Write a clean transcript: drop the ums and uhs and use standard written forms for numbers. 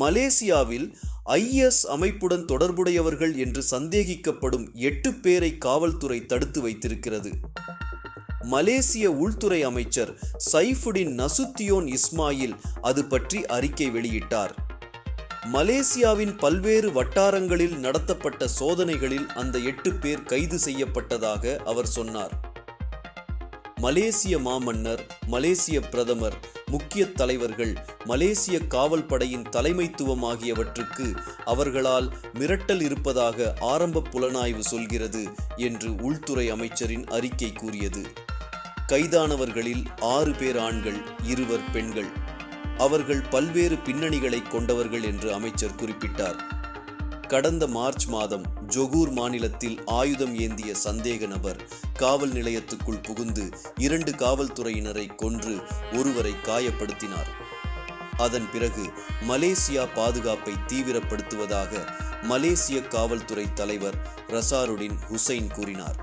மலேசியாவில் IS அமைப்புடன் தொடர்புடையவர்கள் என்று சந்தேகிக்கப்படும் 8 பேரை காவல்துறை தடுத்து வைத்திருக்கிறது. மலேசிய உள்துறை அமைச்சர் சைஃபுடின் நசுத்தியோன் இஸ்மாயில் அது பற்றி அறிக்கை வெளியிட்டார். மலேசியாவின் பல்வேறு வட்டாரங்களில் நடத்தப்பட்ட சோதனைகளில் அந்த 8 பேர் கைது செய்யப்பட்டதாக அவர் சொன்னார். மலேசிய மாமன்னர், மலேசிய பிரதமர், முக்கிய தலைவர்கள், மலேசிய காவல் படையின் தலைமைத்துவம் ஆகியவற்றுக்கு அவர்களால் மிரட்டல் இருப்பதாக ஆரம்ப புலனாய்வு சொல்கிறது என்று உள்துறை அமைச்சரின் அறிக்கை கூறியது. கைதானவர்களில் 6 பேர் ஆண்கள், 2 பெண்கள். அவர்கள் பல்வேறு பின்னணிகளை கொண்டவர்கள் என்று அமைச்சர் குறிப்பிட்டார். கடந்த மார்ச் மாதம் ஜொகூர் மாநிலத்தில் ஆயுதம் ஏந்திய சந்தேக நபர் காவல் நிலையத்துக்குள் புகுந்து 2 காவல்துறையினரை கொன்று ஒருவரை காயப்படுத்தினார். அதன் பிறகு மலேசியா பாதுகாப்பை தீவிரப்படுத்துவதாக மலேசிய காவல்துறை தலைவர் ரசாருடின் ஹுசைன் கூறினார்.